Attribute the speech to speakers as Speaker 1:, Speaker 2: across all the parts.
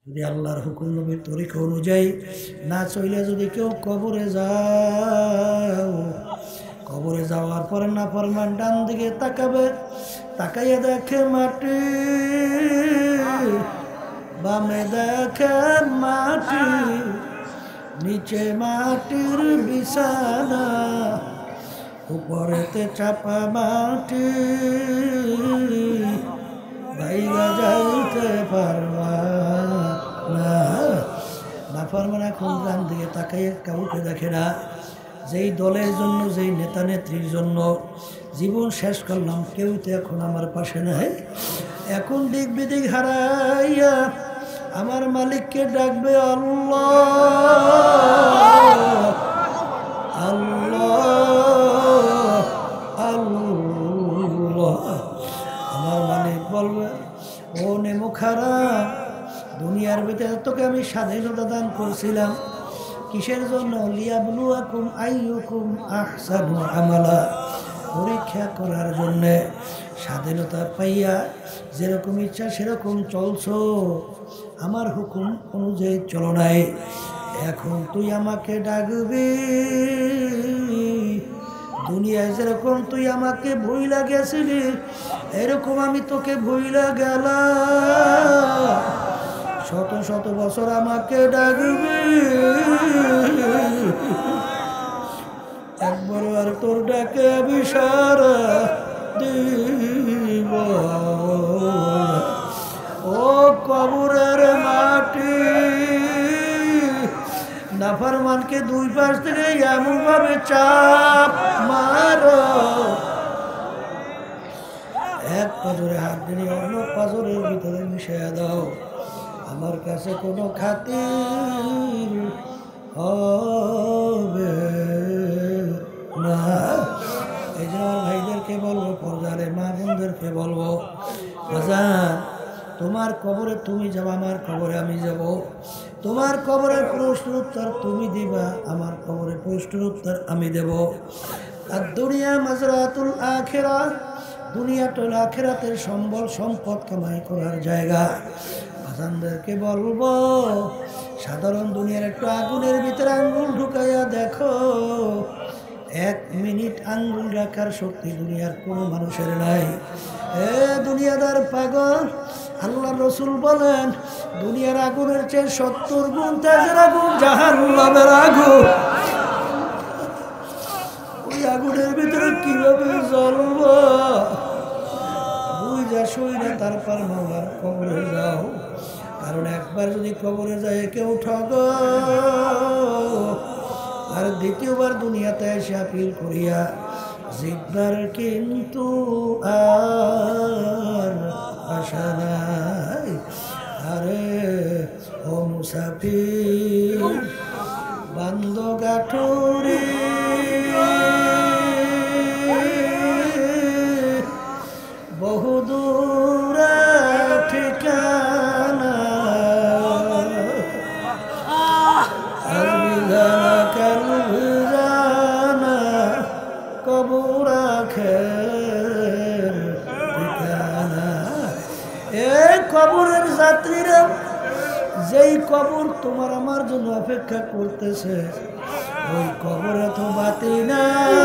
Speaker 1: যদি আল্লাহর হুকুম নবীর তরিকা অনুযায়ী না চলে যদি কেউ কবরে যাও, কবরে যাওয়ার পরে না ফরমান ডান দিকে তাকাবে, তাকাইয়া দেখে মাটি, বামে দেখে মাটি, নিচে মাটির বিছানা, উপরেতে চাপা মাটি, বাইরে যাইতে পারবা না। নাফরমান এখন ডান দিকে তাকাইয়া কাউকে দেখে না। যেই দলের জন্য, যেই নেতা নেত্রীর জন্য জীবন শেষ করলাম, কেউ তো এখন আমার পাশে নাই। এখন দিক বিদিক হারাইয়া আমার মালিককে ডাকবে, আল্লাহ আল্লাহ আল্লাহ। আমার মালিক বলবে, ও নেমো খারাপ, দুনিয়ার ভিতরে তোকে আমি স্বাধীনতা দান করছিলাম, কিসের জন্য? লিয়াবলুয়াকুম আইয়ুকুম আহসানু আমালা, পরীক্ষা করার জন্যে। স্বাধীনতা পাইয়া যেরকম ইচ্ছা সেরকম চলছো, আমার হুকুম অনুযায়ী চলো নাই। এখন তুই আমাকে ডাকবি, দুনিয়ায় যেরকম তুই আমাকে ভুইলা গেছিলি, এরকম আমি তোকে ভুইলা গেলাম। শত শত বছর আমাকে ডাকবি, একবার আর তোর ডাকে আমি সারা দিব। ও কবরের মাটি, নাফরমানকে দুই পাশ থেকে এমন ভাবে চাপ মারো, এক পাজরে হাত দিয়ে অন্য পাজরের ভিতরে মিশিয়ে দাও, আমার কাছে কোনো খাতির হবে না। এই জন্য আমার ভাইদেরকে বলবো, পর্দারে মা বোনদেরকে বলবো, বাজান তোমার কবরে তুমি যাবা, আমার কবরে আমি যাব। তোমার কবরের প্রশ্নের উত্তর তুমি দিবা, আমার কবরের প্রশ্নের উত্তর আমি দেব। আর দুনিয়া মাজরাতুল আখিরা, দুনিয়াটুল আখিরাতের সম্বল সম্পদ কামাই করার জায়গা। বাজানদেরকে বলবো, সাধারণ দুনিয়ার একটু আগুনের ভিতরে আঙ্গুল ঢুকাইয়া দেখো, 1 মিনিট আঙ্গুল রাখার শক্তি দুনিয়ার কোনো মানুষের নাই। এ দুনিয়াদার পাগল, আল্লাহ রসুল বলেন দুনিয়ার আগুনের চেয়ে 70 গুণ তেজের আগুন জাহান্নামের আগুন। ওই আগুনের ভিতরে কিভাবে জ্বলবো বুঝা শুই না, তারপর মাওলার কবরে যাও। কারণ একবার যদি কবরে যায় কেউ ঠগ, আর দ্বিতীয়বার দুনিয়াতে এসে আপিল করিয়া জিতবার কিন্তু আর আশা নাই। আরে ও মুসাফির বান্দ গাঠুরি, বহুদূর ঠিকানা, কবর আখের ঠিকানা। এ কবরের যাত্রীরা, যেই কবর তোমার আমার জন্য অপেক্ষা করতেছে, ওই কবরে তো বাতি নাই,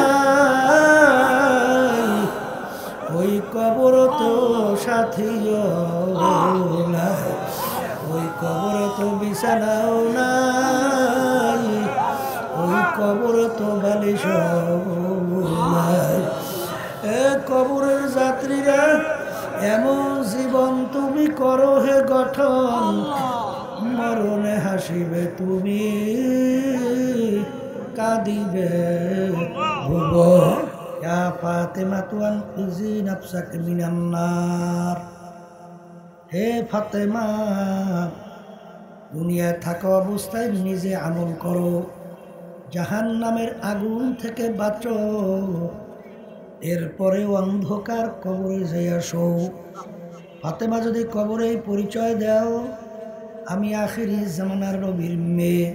Speaker 1: ওই কবর তো সাথীও নাই, ওই কবরে তো বিছানাও নাই, ওই কবরে তো বালিশ নাই। এ কবরের যাত্রীরা, এমন জীবন তুমি করো হে গঠন, মরণে হাসিবে তুমি, কাঁদিবে ভুবন। ইয়া ফাতেমা তুয়ান ইজি নাফসাকে মিনান নার, হে ফাতেমা দুনিয়ায় থাকা অবস্থায় নিজে আমল করো, জাহান্নামের আগুন থেকে বাঁচো, এরপরে অন্ধকার কবরে যাইয়া শো। ফাতেমা যদি কবরে পরিচয় দাও আমি আখিরি জামানার নবীর মেয়ে,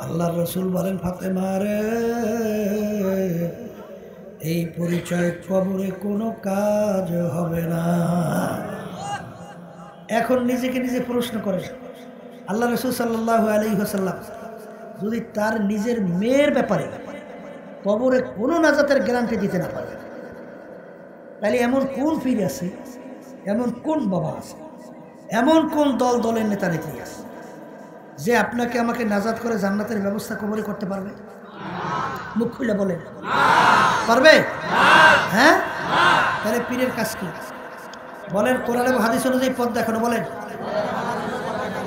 Speaker 1: আল্লাহর রসুল বলেন ফাতেমা রে, এই পরিচয় কবরে কোনো কাজ হবে না। এখন নিজেকে নিজে প্রশ্ন করে, আল্লাহ রাসূল সাল্লাল্লাহু আলাইহি ওয়াসাল্লাম যদি তার নিজের মেয়ের ব্যাপারে কবরে কোনো নাজাতের গ্যারান্টি দিতে না পারে, তাহলে এমন কোন পীর আছে, এমন কোন বাবা আছে, এমন কোন দলের নেতা নেত্রী আছে যে আপনাকে আমাকে নাজাত করে জান্নাতের ব্যবস্থা কবরে করতে পারবে? মুখ খুলে বলেন, পারবে? হ্যাঁ, তাহলে পীরের কাজ কি? বলেন, কোরআন এবং হাদিস অনুযায়ী পথ দেখানো। বলেন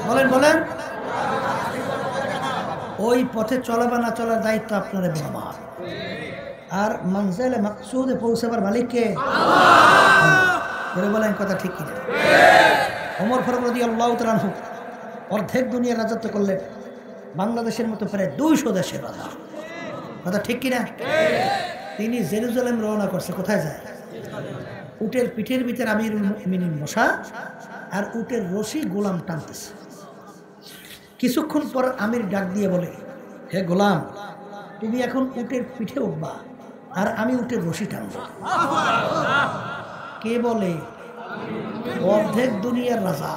Speaker 1: বলেন বলেন ওই পথে চলা বা না চলার দায়িত্ব আপনার এবং আমার। আর মানজিলে মাকসুদে পৌঁছাবার মালিককে বলেন, কথা ঠিক কিনা? ওমর ফারুক রাদিয়াল্লাহু তাআলা আনহু অর্ধেক দুনিয়ার রাজত্ব করলেন, বাংলাদেশের মতো প্রায় 200 দেশের রাজা। কথা ঠিক কিনা? তিনি জেরুজালেম রওনা করছে। কোথায় যায়? উটের পিঠের ভিতরে আমিরুল মুমিনিন বসা, আর উটের রশি গোলাম টানতেছে। কিছুক্ষণ পর আমির ডাক দিয়ে বলে, হে গোলাম, তুমি এখন উটের পিঠে উঠবা আর আমি উটের রশি টানব। কে বলে? অর্ধেক দুনিয়ার রাজা,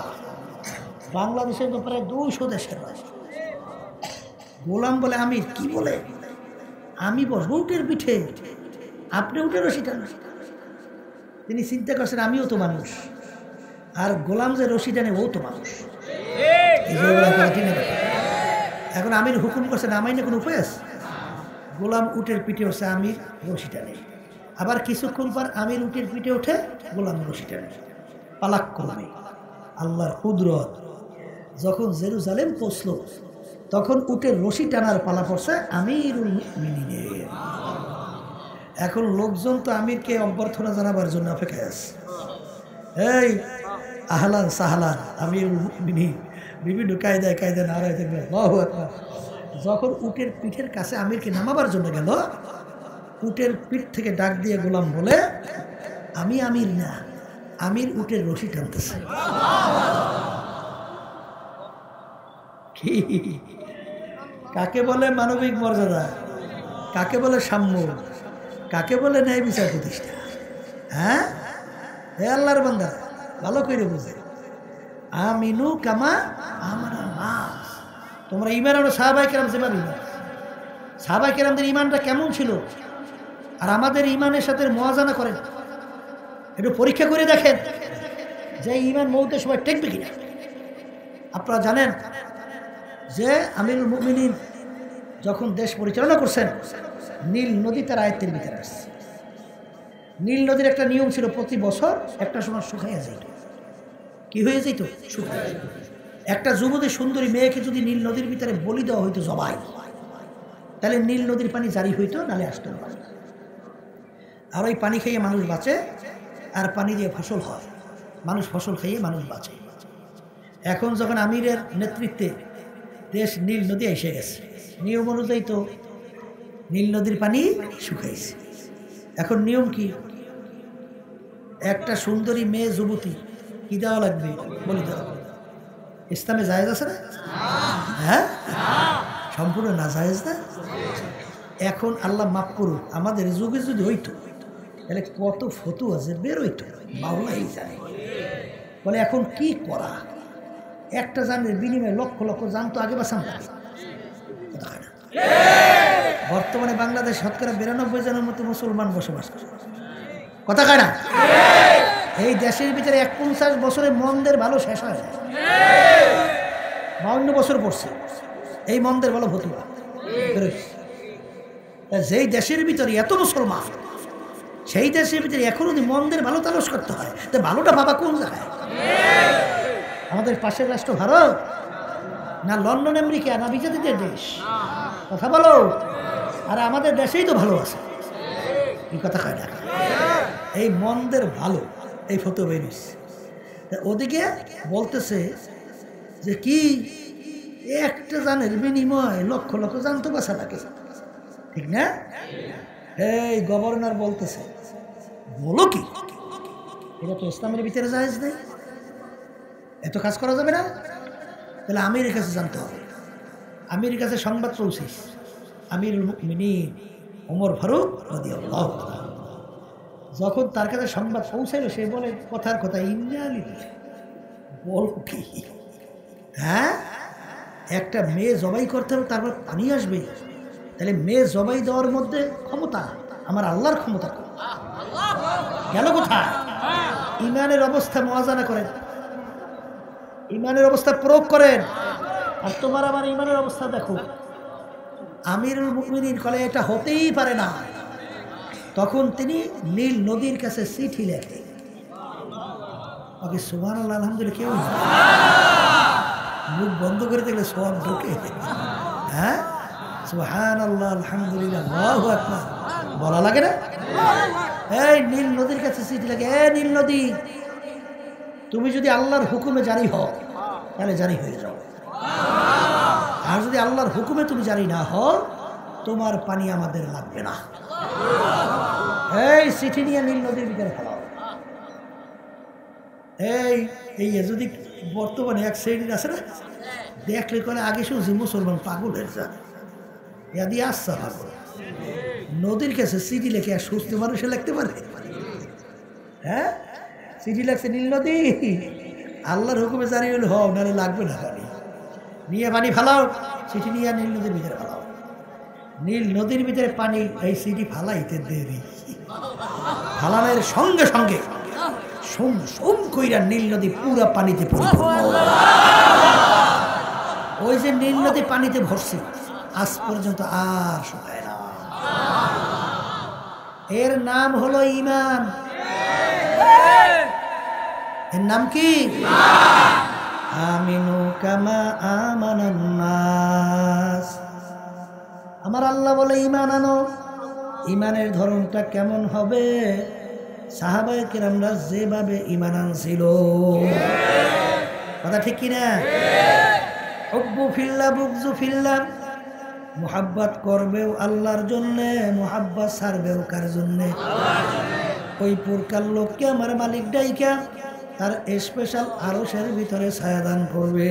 Speaker 1: বাংলাদেশের তো প্রায় 200 দেশের রাজা। গোলাম বলে, আমির কি বলে? আমি বসবো উটের পিঠে, আপনি উটের রশি টানবেন। তিনি চিন্তা করছেন, আমিও তো মানুষ, আর গোলাম যে রশি টানে ও তো মানুষ। এখন আমির হুকুম করছে, নামাই না কোনো উপায় আছে? গোলাম উটের পিঠে উঠছে, আমির রশি টানে। আবার কিছুক্ষণ পর আমির উটের পিঠে ওঠে, গোলাম রশি টানে। পালাক্রমে আল্লাহর কুদরত, যখন জেরুজালেম পৌঁছল তখন উটের রশি টানার পালা পড়ছে আমিরুল মুমিনিনের। এখন লোকজন তো আমিরকে অভ্যর্থনা জানাবার জন্য অপেক্ষায় আছে। এই আহলান সাহলান আমিরুল মুমিনিন, বিভিন্ন কায়দায় নারায় থাকবে আল্লাহু আকবার। যখন উটের পিঠের কাছে আমিরকে নামাবার জন্য গেল, উটের পিঠ থেকে ডাক দিয়ে গোলাম বলে, আমি আমির না, আমির উটের রশি টানতেছে। কি কাকে বলে মানবিক মর্যাদা? কাকে বলে সাম্য? কাকে বলে ন্যায় বিচার প্রতিষ্ঠা? হ্যাঁ, হে আল্লাহর বান্দা, ভালো করে বুঝে। আমিনু কামা আমানা নাস। তোমরা ঈমান আনো সাহাবায়ে কেরাম যেভাবে ঈমান। সাহাবায়ে কেরামদের ঈমানটা কেমন ছিল আর আমাদের ঈমানের সাথে মুওয়াজানা করেন, একটু পরীক্ষা করে দেখেন যে ঈমান মওতের সময় টেকবে কিনা। আপনারা জানেন যে আমিরুল মুমিনিন যখন দেশ পরিচালনা করছেন, নীল নদী তার আয়ত্তের ভিতরে আসছে। নীল নদীর একটা নিয়ম ছিল, প্রতি বছর একটা সময় শুকাইয়া যাইত। কি হয়ে যেত? শুকাইয়া যেত। একটা যুবতী সুন্দরী মেয়েকে যদি নীল নদীর ভিতরে বলি দেওয়া হইতো জবাই, তাহলে নীল নদীর পানি জারি হইতো, নালে আসতো না। আর ওই পানি খেয়ে মানুষ বাঁচে, আর পানি দিয়ে ফসল হয়, মানুষ ফসল খেয়ে মানুষ বাঁচে। এখন যখন আমিরের নেতৃত্বে দেশ নীল নদী এসে গেছে, নিয়ম অনুযায়ী তো নীল নদীর পানি শুকাইছে। এখন নিয়ম কি? একটা সুন্দরী মেয়ে যুবতী কি দেওয়া লাগবে? বলি দেওয়া লাগবে। ইসলামে জায়েজ আছে না? হ্যাঁ, সম্পূর্ণ না জায়েজ না? এখন আল্লাহ মাফ করুক, আমাদের যুগে যদি হইতো তাহলে কত ফতুয়া যে বের হইতো, মাওলাই জানে। বলে এখন কি করা? একটা জানের বিনিময়ে লক্ষ লক্ষ জান তো আগে বাঁচান না। বর্তমানে বাংলাদেশ শতকরা 92 জনের মতো মুসলমান বসবাস করে। কথা কয় না? এই দেশের ভিতরে 51 বছরে মন্দের ভালো শেষ হয় না। 52 বছর পড়ছে এই মন্দের ভালো ফতুয়া। যেই দেশের ভিতরে এত মুসলমান, সেই দেশের ভিতরে এখন যদি মন্দের ভালো তালাশ করতে হয়, তো ভালোটা ভাবা কোন জায়গায়? আমাদের পাশের রাষ্ট্র ভারত না লন্ডন আমেরিকা না বিজাতিদের দেশ? কথা বলো। আর আমাদের দেশেই তো ভালো আছে, এই কথা কয় না? এই মন্দের ভালো এই ফতুয়া বেরিস, ওদিকে বলতেছে যে কি একটা জানের বিনিময় লক্ষ লক্ষ জান তো বাঁচা লাগে, ঠিক না? এই গভর্নর বলতেছে, বলো কি এটা তো ইসলামের ভিতরে জায়েজ নেই, এত কাজ করা যাবে না। তাহলে আমিরের কাছে জানতে হবে। আমিরের কাছে সংবাদ পৌঁছিস, আমিরুল মুমিনিন ওমর ফারুক রাদিয়াল্লাহু তাআলা যখন তার কাছে সংবাদ পৌঁছাইল, সে বলে কথার কথা, ইন্না লিল্লাহি, বল কি? হ্যাঁ, একটা মেয়ে জবাই করতে হবে, তারপর পানি আসবে। তাহলে মেয়ে জবাই দেওয়ার মধ্যে ক্ষমতা আমার আল্লাহর ক্ষমতা গেল কোথায়? ইমানের অবস্থা মুয়াজানা করেন, ইমানের অবস্থা প্রয়োগ করেন। আর তোমার আমার ইমানের অবস্থা দেখো। আমিরুল মুমিনিন বলে এটা হতেই পারে না। তখন তিনি নীল নদীর কাছে চিঠি লেখে। ওকে সুবহানাল্লাহ আলহামদুলিল্লাহ কেউ মুখ বন্ধ করে দেখলে সব ঢোকে। হ্যাঁ, সুবহানাল্লাহ আলহামদুলিল্লাহ আল্লাহু আকবার বলা লাগে না? এই নীল নদীর কাছে চিঠি লেখে, এ নীল নদী, তুমি যদি আল্লাহর হুকুমে জারি হও তাহলে জারি হয়ে যাও, আর যদি আল্লাহর হুকুমে তুমি জারি না হও তোমার পানি আমাদের লাগবে না। এই চিঠি নিয়ে নীল নদীর ভিতরে ফেলাও। এই যদি বর্তমানে এক শ্রেণীর আছে না, দেখলে করে আগে শুনছি মুসলমান পাগল হয়েছে, দিয়ে আসছে পাগল। নদীর কাছে চিঠি লেখে আর সুস্থ মানুষে লিখতে পারে? হ্যাঁ, চিঠি লাগছে নীল নদী, আল্লাহর হুকুমে জারি হলে হও, নাহলে লাগবে না পানি। নিয়ে পানি ফেলাও, চিঠি নিয়ে নীল নদীর ভিতরে ফেলাও। নীল নদীর ভিতরে পানি, এই চিঠি ফালাইতে দেরি, ফালানোর সঙ্গে সঙ্গে সোম সোম কইরা নীল নদী পুরা পানিতে পরিপূর্ণ। ওই যে নীল নদী পানিতে ভরছে আজ পর্যন্ত আর শুকায় না। এর নাম হলো ঈমান। এর নাম কি? আমিনু কামা আমানান নাস। আমার আল্লাহ বলে ঈমান আনো। ঈমানের ধরনটা কেমন হবে? সাহাবায়ে কেরামরা যেভাবে ঈমান আনছিল, কথা ঠিক কিনা? হুব্বু ফিল্লাহ বুগযু ফিল্লাহ, মুহাব্বত করবেও আল্লাহর জন্যে, মুহাব্বত ছাড়বেও কার জন্যে? ওই প্রকার লোককে আমার মালিক ডাইকা তার স্পেশাল আরশের ভিতরে ছায়াদান করবে।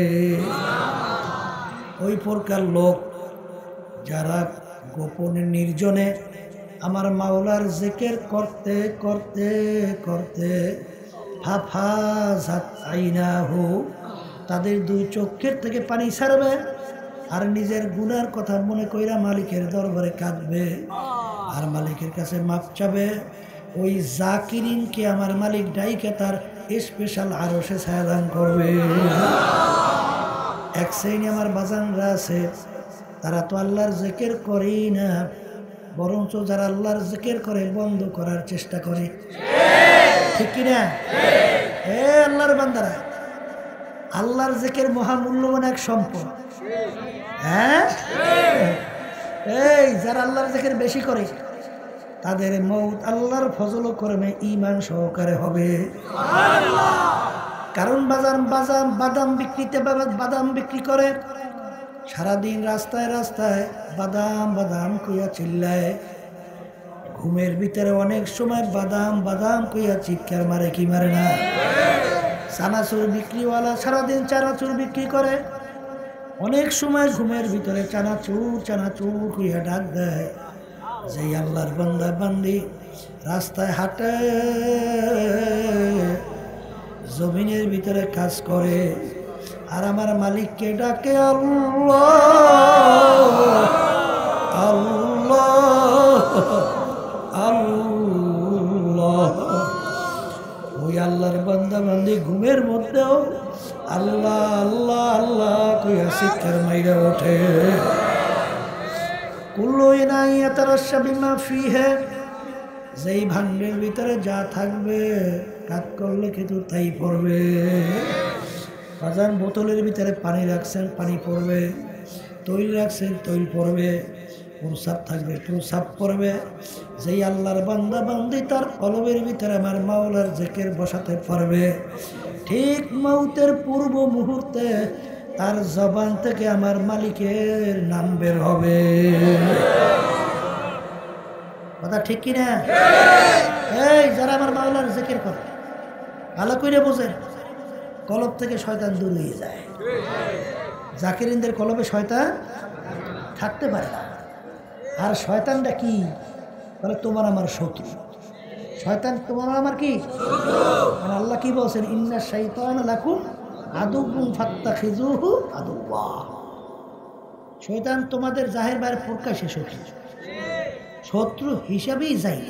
Speaker 1: ওই প্রকার লোক যারা গোপনে নির্জনে আমার মাওলার জিকির করতে করতে করতে হাফাজাত আইনাহু, তাদের দুই চোখের থেকে পানি ছাড়বে আর নিজের গুনার কথা মনে কইরা মালিকের দরবারে কাঁদবে আর মালিকের কাছে মাপ চাবে। ওই জাকিরিনকে আমার মালিক ডাইকে তার স্পেশাল আরশে ছায়াদান করবে। এক শ্রেণী আমার বাজানরা আছে, তারা তো আল্লাহর জিকির করেই না, বরঞ্চ যারা আল্লাহর জিকির করে বন্ধ করার চেষ্টা করে, ঠিক কিনা? আল্লাহর বান্দারা, আল্লাহর জিকির মহামূল্যবান এক সম্পদ। হ্যাঁ, এই যারা আল্লাহর জিকির বেশি করে তাদের মৌত আল্লাহর ফজল কর্মে ঈমান সহকারে হবে। কারণ বাদাম বিক্রিতে বাদাম বিক্রি করে, সারাদিন রাস্তায় রাস্তায় বাদাম বাদাম কইয়া চিল্লায়, ঘুমের ভিতরে অনেক সময় বাদাম বাদাম কইয়া চিৎকার মারে, কি মারে না? চানাচুর বিক্রিওয়ালা সারাদিন চানাচুর বিক্রি করে, অনেক সময় ঘুমের ভিতরে চানাচুর চানাচুর কইয়া ডাক দেয়। যেই আল্লাহর বান্দা বান্দি রাস্তায় হাঁটে, জমিনের ভিতরে কাজ করে আর আমার মালিককে ডাকে আল্লাহ আল্লাহ আল্লাহ, ওই আল্লাহর বান্দা বান্দি ঘুমের মধ্যেও আল্লাহ আল্লাহ আল্লাহ কইয়া চিৎকার মাইরা ওঠে। কুল্লু ইনাই ইয়াতারাশা বিমা ফিহি, যেই ভাণ্ডের ভিতরে যা থাকবে কাজ করলে কিন্তু তাই পড়বে। বাজার বোতলের ভিতরে পানি রাখছেন, পানি পড়বে, তৈল রাখছেন, তৈল পড়বে, প্রসাব থাকবে, প্রসাব পড়বে। যেই আল্লাহর বান্দা বান্দি তার কলবের ভিতরে আমার মাওলার জিকির বসাতে পারবে, ঠিক মৌতের পূর্ব মুহূর্তে তার জবান থেকে আমার মালিকের নাম বের হবে। কথা ঠিক কিনা? এই যারা আমার মাওলার জিকির করে ভালো করে বোঝেন, কলব থেকে শয়তান দূর হয়ে যায়। জাকিরিনদের কলবে শয়তান থাকতে পারে না। আর শয়তানটা কি? বলে তোমার আমার শত্রু। শয়তান তোমার আমার কি? আর আল্লাহ কি বলছেন? ইন্না শাইতানা লাকুম আদুউন ফাত্তাখিযুহু আদুওয়া। শয়তান তোমাদের জাহের বাইরে প্রকাশ্যে শত্রু, শত্রু হিসাবেই যাইল,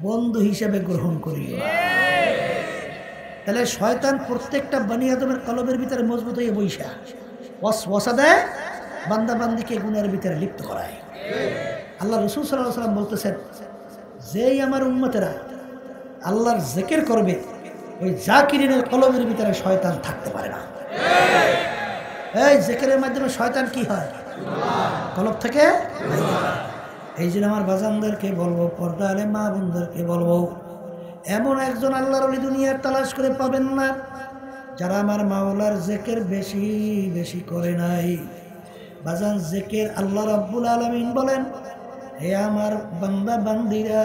Speaker 1: বন্ধু হিসাবে গ্রহণ করিল। তাহলে শয়তান প্রত্যেকটা বানি আদমের কলবের ভিতরে মজবুত হয়ে বৈশা ওয়াসওয়াসা দেয়, বান্দা বান্দিকে গুনাহের ভিতরে লিপ্ত করায়। আল্লাহ রাসূল সাল্লাল্লাহু আলাইহি ওয়াসাল্লাম বলতেছেন, যেই আমার উম্মতেরা আল্লাহর জিকির করবে, ওই জাকিরিনের কলবের ভিতরে শয়তান থাকতে পারে না। এই জিকিরের মাধ্যমে শয়তান কি হয়? কলব থেকে। এই জন্য আমার বাজানদেরকে বলবো, পর্দা আলে মা বোনদেরকে বলবো, এমন একজন আল্লাহর ওলি দুনিয়ার তালাশ করে পাবেন না যারা আমার মাওলার জিকির বেশি বেশি করে নাই। বাজান জিকির আল্লাহ রাব্বুল আলামিন বলেন, হে আমার বান্দা বান্দিরা,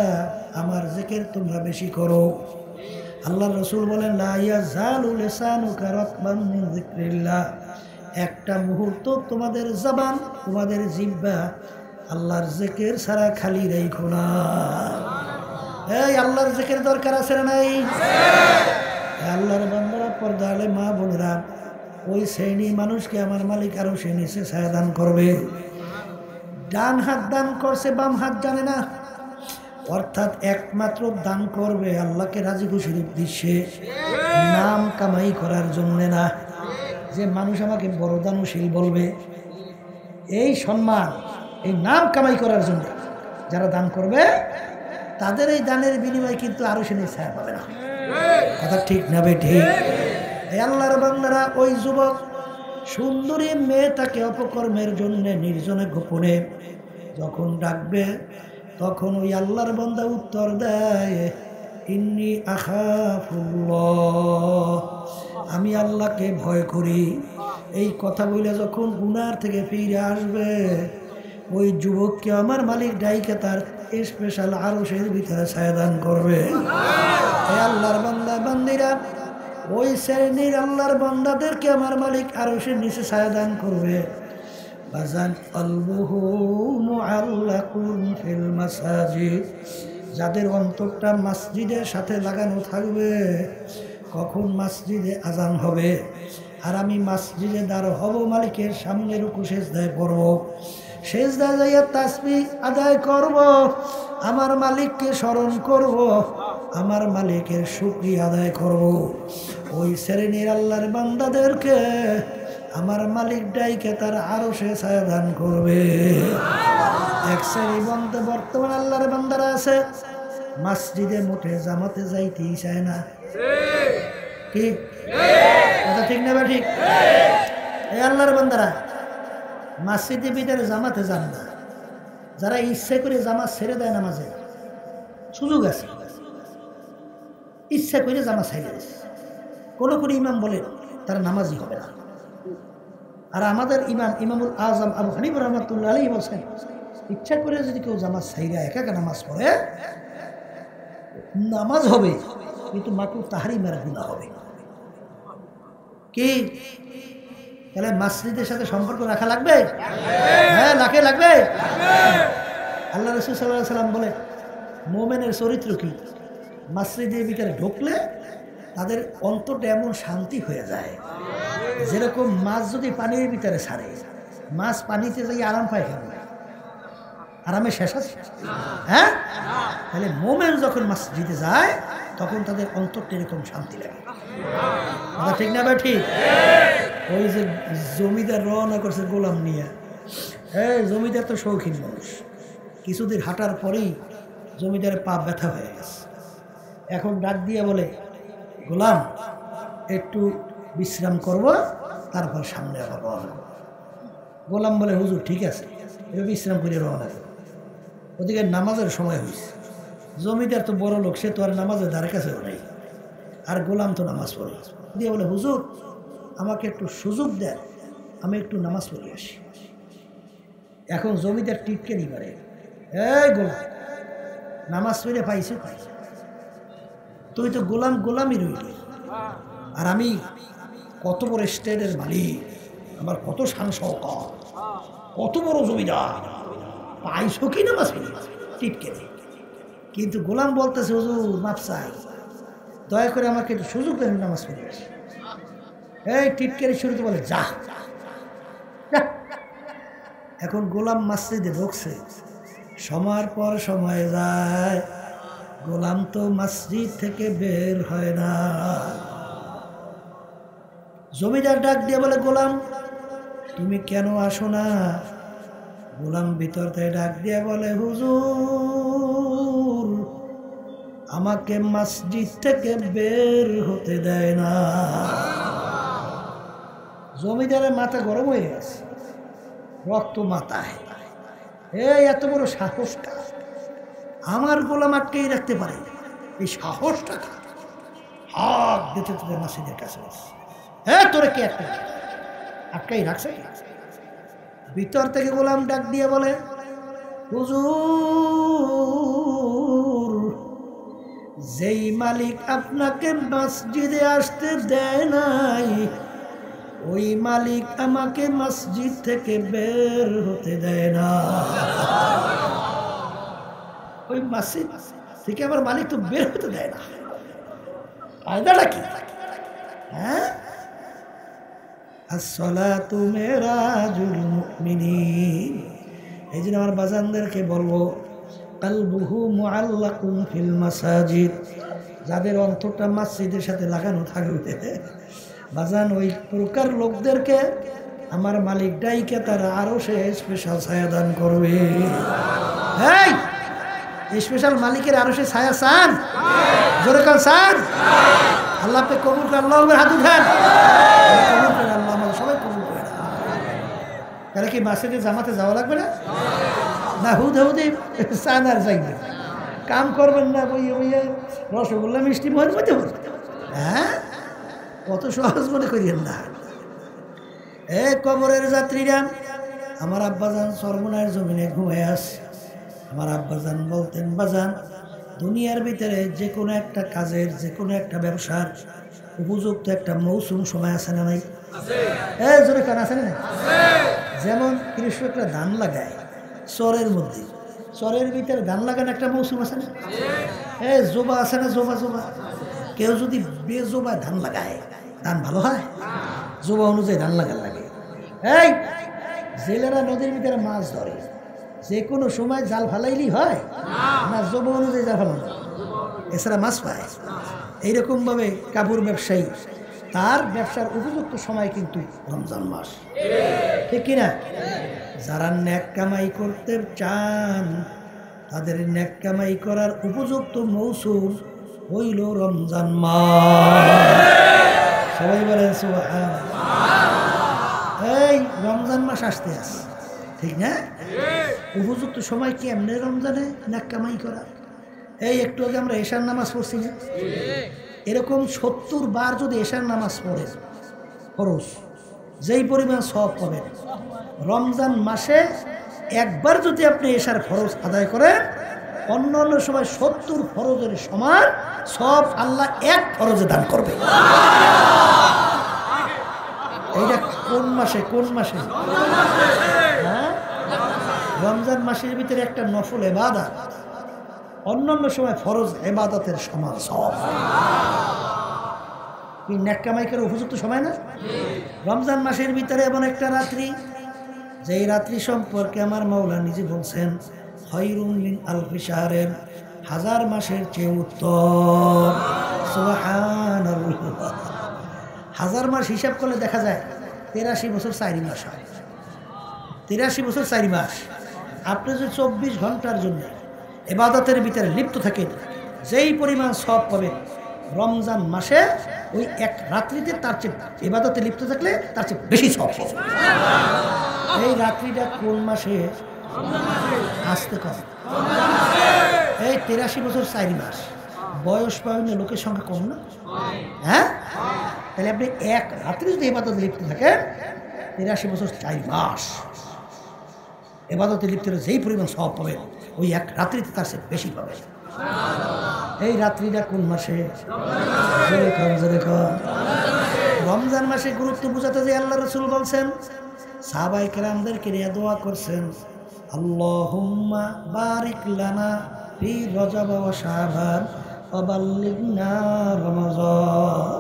Speaker 1: আমার জিকির তোমরা বেশি করো। আল্লাহর রাসূল বলেন, লা ইয়াজালু লিসানুকা রাতবান মিন যিকরিল্লাহ, একটা মুহূর্ত তোমাদের জবান, তোমাদের জিহ্বা আল্লাহর জিকির ছাড়া খালি রাখো না। এই আল্লাহর জিকির দরকার আছে না নাই? আল্লাহর বান্দারা, পর্দা আলে মা বোনেরা, ওই শ্রেণী মানুষকে আমার মালিক আরো সে নিচে ছায়া দান করবে। ডান হাত দান করছে, বাম হাত জানে না, অর্থাৎ একমাত্র দান করবে আল্লাহকে রাজি খুশির উদ্দেশ্যে, নাম কামাই করার জন্য না। যে মানুষ আমাকে বড় দানশীল বলবে, এই সম্মান, এই নাম কামাই করার জন্য যারা দান করবে, তাদের এই দানের বিনিময়ে কিন্তু আরো সে ছায়া পাবে না। কথা ঠিক না বেঠিক? এই আল্লাহর বান্দারা, ওই যুবক সুন্দরী মেয়ে তাকে অপকর্মের জন্য নির্জনে গোপনে যখন ডাকবে, তখন ওই আল্লাহর বান্দা উত্তর দেয়, ইন্নী আখাফুল্লাহ, আমি আল্লাহকে ভয় করি। এই কথা বলে যখন গুনার থেকে ফিরে আসবে, ওই যুবককে আমার মালিক ডাইকে তার স্পেশাল আরশের ভিতরে ছায়া দান করবে। এই আল্লাহর বান্দা বান্দিরা, ওই শ্রেণীর আল্লাহর বান্দাদেরকে আমার মালিক আরশের নিচে ছায়া দান করবে। বাজান কলবুহু মুআল্লাকুন ফিল মাসাজিদ, যাদের অন্তরটা মসজিদের সাথে লাগানো থাকবে, কখন মসজিদে আজান হবে আর আমি মসজিদে দাঁড় হব, মালিকের সামনে রুকু সেজদায় পড়ব, সেজদায় যাইয়া তাসবিহ আদায় করব, আমার মালিককে স্মরণ করব, আমার মালিকের শুকরিয়া আদায় করব। ওই শ্রেণীর আল্লাহর বান্দাদেরকে আমার মালিক ডাইকে তার আরশে ছায়া দান করবে। এক শ্রেণী বর্তমান আল্লাহর বান্দারা আছে, মসজিদে মোটে জামাতে যাইতেই চায় না। কি কথা ঠিক না? ঠিক। এই আল্লাহর বান্দারা মসজিদের ভিতরে জামাতে যান না। যারা ইচ্ছা করে জামাত ছেড়ে দেয়, নামাজে সুযোগ আছে, ইচ্ছা করে জামাত ছেড়ে দেয়। কোনো কোনো ইমাম বলে তারা নামাজি হবে না। আর আমাদের ইমামুল আজম আবু হানিফা রাহমাতুল্লাহ আলাইহি বলেন, ইচ্ছা করে যদি কেউ জামাত ছাইরা একা একা নামাজ পড়ে, নামাজ হবে কিন্তু মাকরুহ তাহরিমের গুনাহ হবে। কি তাহলে মসজিদের সাথে সম্পর্ক রাখা লাগবে? হ্যাঁ, লাগবে। আল্লাহ রাসূল সাল্লাল্লাহু আলাইহি ওয়াসাল্লাম বলে, মুমিনের চরিত্র কি? মসজিদের ভিতরে ঢুকলে তাদের অন্তরটা এমন শান্তি হয়ে যায়, যেরকম মাছ যদি পানির ভিতরে ছাড়ে, মাছ পানিতে যাই আরাম পায় কেন? আরামে শেষ আছে? হ্যাঁ, তাহলে মোমেন যখন মসজিদে যায় তখন তাদের অন্তরটা এরকম শান্তি লাগে। কথা ঠিক না ভাই? ঠিক। ওই যে জমিদার রওনা করছে গোলাম নিয়ে, হ্যাঁ, জমিদার তো শৌখিন মানুষ, কিছুদিন হাঁটার পরেই জমিদারের পা ব্যথা হয়ে গেছে। এখন ডাক দিয়ে বলে, গোলাম একটু বিশ্রাম করব, তারপর সামনে আবার রওনা। গোলাম বলে, হুজুর ঠিক আছে, একটু বিশ্রাম করে রওনা করো। ওদিকে নামাজের সময় হয়েছে, জমিদার তো বড় লোক, সে তো আর নামাজের ধারে কাছেও নেই, আর গোলাম তো নামাজ পড়ে দিয়ে বলে, হুজুর আমাকে একটু সুযোগ দেন, আমি একটু নামাজ পড়ে আসি। এখন জমিদার টিটকেনি করে, এই গোলাম নামাজ পড়ে পাইছে, তুই তো গোলামই রইলি, আর আমি কত বড় স্টেটের মালিক, আমার কত শান শওকত, কত বড় জমিদার, পাইছো কি নামাজ পড়ে? টিটকেনি। কিন্তু গোলাম বলতেছে, হুজুর মাপ চাই, দয়া করে আমাকে একটু সুযোগ দেন, নামাজ পড়ে আসি। এই টিটকেনি শুরুতে বলে, যা এখন গোলাম মসজিদে ঢুকছে, সময়ের পর সময় যায়, গোলাম তো মসজিদ থেকে বের হয় না। জমিদার ডাক দিয়ে বলে, গোলাম তুমি কেন আসো না? গোলাম ভিতর থেকে ডাক দিয়ে বলে, হুজুর আমাকে মসজিদ থেকে বের হতে দেয় না। জমিদারের মাথা গরম হয়ে গেছে, রক্ত মাথায়। এই এত বড় সাহস কার? আমার গোলাম আটকেই রাখতে পারে, এই সাহসটা হাত দিতে তোদের মসজিদের কাছে। হ্যাঁ তোরে কে আটকাই রাখছে? ভিতর থেকে গোলাম ডাক দিয়ে বলে, হুজুর যেই মালিক আপনাকে মসজিদে আসতে দেয় নাই, ওই মালিক আমাকে মসজিদ থেকে বের হতে দেয় না। ওই মসজিদ থেকে আমার মালিক তো বের হতে দেয় না, ফায়দাটা কি? হ্যাঁ, আসসালাতু মিরাজুল মুমিনিন। এই জন্য আমার বাজানদেরকে বলবো, কালবুহু মুআল্লাকুন ফিল মাসাজিদ, যাদের অন্তরটা মসজিদের সাথে লাগানো থাকবে বাজান, ওই প্রকার লোকদেরকে আমার মালিক ডাইকে তারা আরো সে স্পেশাল ছায়া দান করবে। এই স্পেশাল মালিকের আরো সে ছায়া চান? জোরে কাল চান? আল্লাহ পে কবুল করে, আল্লাহ হাত উঠান, কবুল করে আল্লাহ, আমাদের সবাই কবুল করে। তাহলে কি মাসিদে জামাতে যাওয়া লাগবে না? না হুদে চান আর যাইবে, কাম করবেন না, বইয়ে বইয়ে রসগোল্লা মিষ্টি মহের মধ্যে। হ্যাঁ, কত সহজ মনে করিয়েন না। এ কবরের যাত্রীরা, আমার আব্বাজান সর্বনার জমিনে ঘুমায় আসে। আমার আব্বাজান বলতেন, বাজান দুনিয়ার ভিতরে যে কোনো একটা কাজের, যে কোনো একটা ব্যবসার উপযুক্ত একটা মৌসুম সময় আছে না নাই? জোরে কান আছে না? যেমন কৃষকরা ধান লাগায় চরের মধ্যে, চরের ভিতরে ধান লাগানো একটা মৌসুম আছে না? জোবা আছে না? জোবা জোবা কেউ যদি বেজোবায় ধান লাগায়, ধান ভালো হয়? জোবা অনুযায়ী ধান লাগার লাগে। এই জেলেরা নদীর ভিতরে মাছ ধরে, যে কোনো সময় জাল ফালাইলেই হয় না? জোবা অনুযায়ী জাল ফালানো, এছাড়া মাছ পায়। এইরকমভাবে কাপড় ব্যবসায়ী, তার ব্যবসার উপযুক্ত সময় কিন্তু রমজান মাস, ঠিক কিনা? যারা ন্যাক কামাই করতে চান, তাদের ন্যাক কামাই করার উপযুক্ত মৌসুম হইল রমজান মাস। সবাই বলেন সুবহানাল্লাহ। এই রমজান মাস আসতে আছে, ঠিক না? উপযুক্ত সময় কি এমনি রমজানে ন্যাক কামাই করা? এই একটু আগে আমরা এশার নামাজ পড়ছি না, এরকম 70 বার যদি এশার নামাজ পড়ে ফরজ, যেই পরিমাণ সওয়াব পাবেন, রমজান মাসে একবার যদি আপনি এশার ফরজ আদায় করেন, অন্য অন্য সময় 70 ফরজের সমান সব আল্লাহ এক ফরজে দান করবে। এইটা কোন মাসে? কোন মাসে? হ্যাঁ, রমজান মাসের ভিতরে একটা নফল ইবাদত অন্যান্য সময় ফরজ ইবাদতের সমান সব। কি নেক কামাই করার উপযুক্ত সময় না? রমজান মাসের ভিতরে এমন একটা রাত্রি, যেই রাত্রি সম্পর্কে আমার মাওলা নিজে বলছেন, খায়রুম মিন আলফি শাহরিন, 1000 মাসের চেয়ে উত্তম। সুবহানাল্লাহ। 1000 মাস হিসাব করলে দেখা যায় 83 বছর 4 মাস হয়। 83 বছর 4 মাস। আপনি যদি 24 ঘন্টার জন্য ইবাদতের ভিতরে লিপ্ত থাকেন, যেই পরিমাণ সওয়াব পাবেন রমজান মাসে ওই এক রাত্রিতে তার চেয়ে ইবাদতে লিপ্ত থাকলে তার চেয়ে বেশি সওয়াব পাবেন। এই রাত্রিটা কোন মাসে? আসতে কম। এই 83 বছর 4 মাস বয়স পাবেন, লোকের সংখ্যা কম না? হ্যাঁ, তাহলে আপনি এক রাত্রি যদি ইবাদতে লিপ্ত থাকেন, 83 বছর 4 মাস ইবাদতে লিপ্ত হলে যেই পরিমাণ সওয়াব পাবেন, ওই এক রাত্রিতে তার চেয়ে বেশি পাবেন। এই রাত্রিটা কোন মাসে? রমজান মাসে গুরুত্ব বোঝাতে যে আল্লাহ রাসূল বলছেন, সাহাবায়ে কেরামদেরকে নিয়ে দোয়া করছেন, আল্লাহুম্মা বারিক লানা ফি রজব ওয়া শাবান ওয়া বাল্লিগনা রমাজান।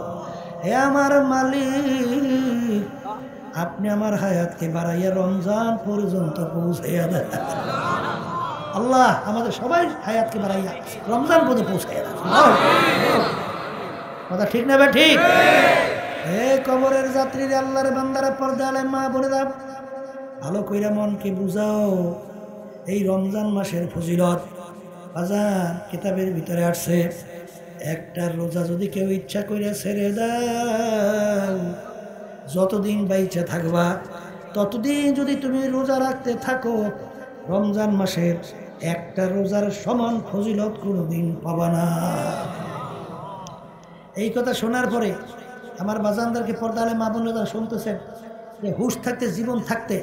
Speaker 1: হে আমার মালিক, আপনি আমার হায়াতকে বাড়াইয়া রমজান পর্যন্ত পৌঁছাইয়া দেন। আল্লাহ আমাদের সবাই হায়াতকে বাড়াইয়া রমজান পর্যন্ত পৌঁছাইয়া দেন। কথা ঠিক না? ঠিক। হে কবরের যাত্রীরা, আল্লাহর বান্দারা, পর্দা আলে মা বোনেরা, ভালো কইরা মনকে বুঝাও। এই রমজান মাসের ফজিলত বাজার কিতাবের ভিতরে আসছে। একটা রোজা যদি কেউ ইচ্ছা করে ছেড়ে দাও, যতদিন বাইচা থাকবা ততদিন যদি তুমি রোজা রাখতে থাকো, রমজান মাসের একটা রোজার সমান ফজিলত কোনোদিন পাবা না। এই কথা শোনার পরে আমার বাজানদারকে পর্দালে মা বোনেরা শুনতেছেন যে হুশ থাকতে, জীবন থাকতে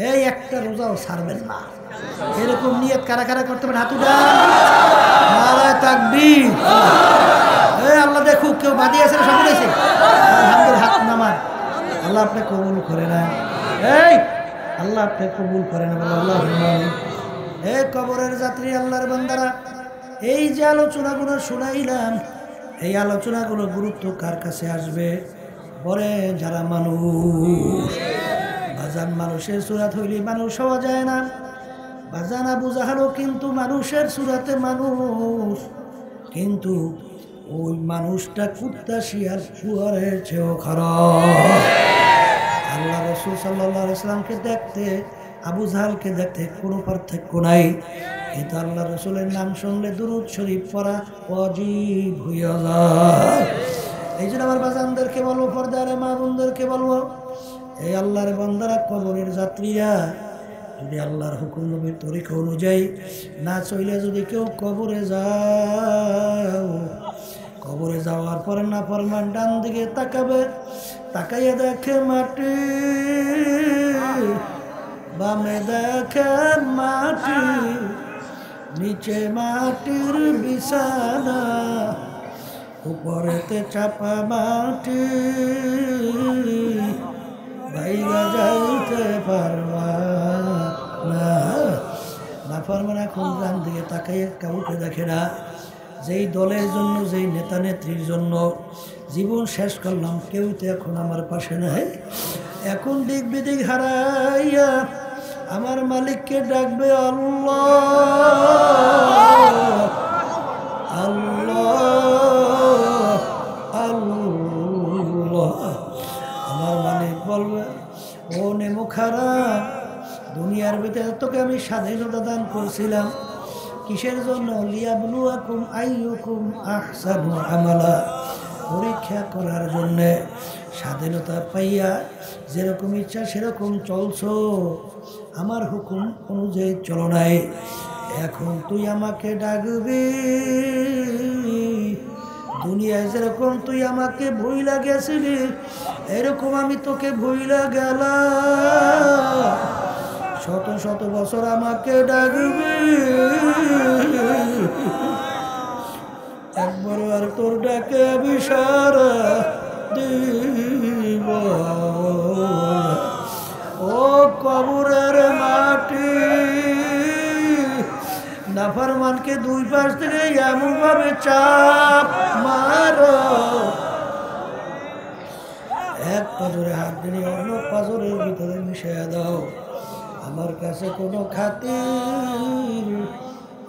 Speaker 1: এই একটা রোজাও ছাড়বেন না, এরকম নিয়ত কারা কারা করতে পারেন? হাত উঠান, নারায়ে তাকবীর। আল্লাহ দেখুক, কেউ বাদী আছে না সবাই আছে? আলহামদুলিল্লাহ, হাত নামান। আল্লাহ আপনি কবুল করে নেন। এই আল্লাহ আপনি কবুল করে নেন। আল্লাহ হে কবরের যাত্রী, আল্লাহর বান্দারা, এই যে আলোচনাগুলো শোনাইলাম, এই আলোচনাগুলো গুরুত্ব কার কাছে আসবে? বলে যারা মানুষ। বাজান মানুষের সুরাত হইলে মানুষ হওয়া যায় না। বাজান আবু জাহালও কিন্তু মানুষের সুরাতে মানুষ, কিন্তু ওই মানুষটা কুত্তা, শিয়াল, শুয়ারের চেয়েও খারাপ। আল্লাহ রাসূল সাল্লাল্লাহু আলাইহি ওয়াসাল্লামকে দেখতে আবু জাহালকে দেখতে কোনো পার্থক্য নাই, কিন্তু আল্লাহ রাসূলের নাম শুনলে দুরূদ শরীফ পড়া ওয়াজিব হইয়া যায়। এই জন্য আমার বাজানদেরকে বলবো, পর্দারে মা বোনদেরকে বলবো, এই আল্লাহর বান্দারা, কবরের যাত্রীরা, যদি আল্লাহর হুকুম নবীর তরিকা অনুযায়ী না চলে যদি কেউ কবরে যাও, কবরে যাওয়ার পরে না ফরমান ডান দিকে তাকাবে, তাকাইয়া দেখে মাটি, বামে দেখে মাটি, নিচে মাটির বিছানা, উপরেতে চাপা মাটি, বাইরে যাইতে পারবা না। নাফরমান এখন ডান দিকে তাকাইয়া কাউকে দেখে না। যেই দলের জন্য, যেই নেতা নেত্রীর জন্য জীবন শেষ করলাম, কেউ তো এখন আমার পাশে নাই। এখন দিক বিদিক হারাইয়া আমার মালিককে ডাকবে, আল্লাহ আল্লাহ আল্লাহ। আমার মালিক বলবে, ও নেমো খারাপ, দুনিয়ার ভিতরে তোকে আমি স্বাধীনতা দান করছিলাম, কিসের জন্য? লিয়াবলুয়াকুম আইয়ুকুম আহসানু আমালা, পরীক্ষা করার জন্যে। স্বাধীনতা পাইয়া যেরকম ইচ্ছা সেরকম চলছো, আমার হুকুম অনুযায়ী চলো নাই। এখন তুই আমাকে ডাকবি, দুনিয়ায় যেরকম তুই আমাকে ভুইলা গেছিলি, এরকম আমি তোকে ভুইলা গেলাম। শত শত বছর আমাকে ডাকবি, একবার আর তোর ডাকে আমি সারা দিব। ও কবরের মাটি, নাফরমানকে দুই পাশ থেকে এমন ভাবে চাপ মারো, এক পাজরে হাত দিয়ে অন্য পাজরের ভিতরে মিশিয়ে দাও, আমার কাছে কোনো খাতির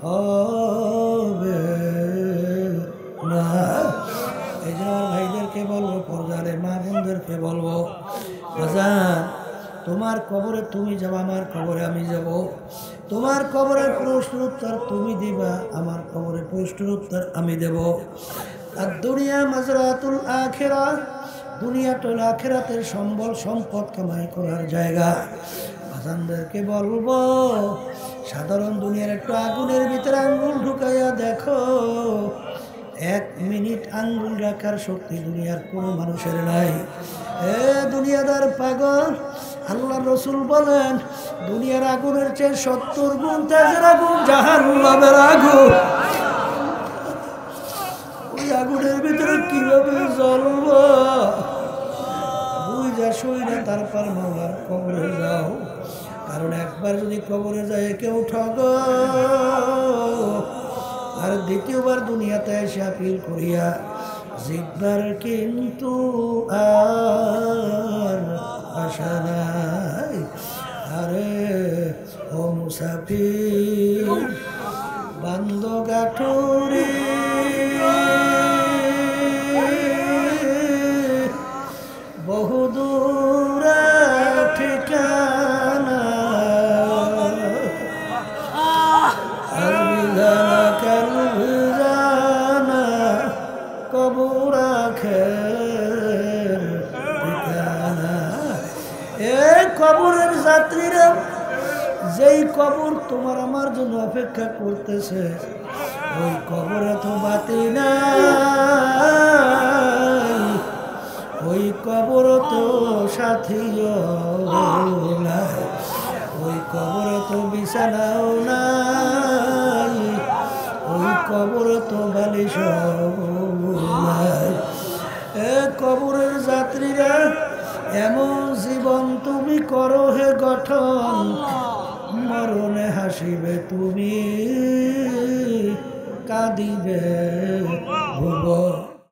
Speaker 1: হবে না। এই জন্য আমার ভাইদেরকে বলবো, পর্দারে মা বোনদেরকে বলবো, বাজান তোমার কবরে তুমি যাবা, আমার কবরে আমি যাব। তোমার কবরের প্রশ্ন উত্তর তুমি দিবা, আমার কবরের প্রশ্নের উত্তর আমি দেব। আর দুনিয়া মাজরাতুল আখিরা, দুনিয়াতুল আখিরাতের সম্বল সম্পদ কামাই করার জায়গা। বাজানদেরকে বলবো, সাধারণ দুনিয়ার একটু আগুনের ভিতরে আঙ্গুল ঢুকাইয়া দেখো, 1 মিনিট আঙ্গুল রাখার শক্তি দুনিয়ার কোনো মানুষের নাই। এ দুনিয়াদার পাগল, আল্লাহ রসুল বলেন, দুনিয়ার আগুনের চেয়ে 70 গুণ তেজের আগুন জাহান্নামের আগুন। ওই আগুনের ভিতরে কিভাবে জ্বলবো বুঝা শুই না, তারপর মাওলার কবরে যাও। কারণ একবার যদি কবরে যায় কেউ ঠগ, আর দ্বিতীয়বার দুনিয়াতে এসে আপিল করিয়া জিতবার কিন্তু আর আশা নাই। আরে ও মুসাফির বান্দ গাঠুরি বহুদূর ঠিকানা আলবিজানা কালবিজানা কবর আখের ঠিকানা। এ কবরের যাত্রীরা, যেই কবর তোমার আমার জন্য অপেক্ষা করতেছে, ওই কবরে তো বাতি নাই, ওই কবর তো সাথীও নাই, ওই কবরে তো বিছানাও নাই, ওই কবরে তো বালিশ নাই। এ কবরের যাত্রীরা, এমন জীবন তুমি করো হে গঠন, মরণে হাসিবে তুমি, কাঁদিবে ভুবন।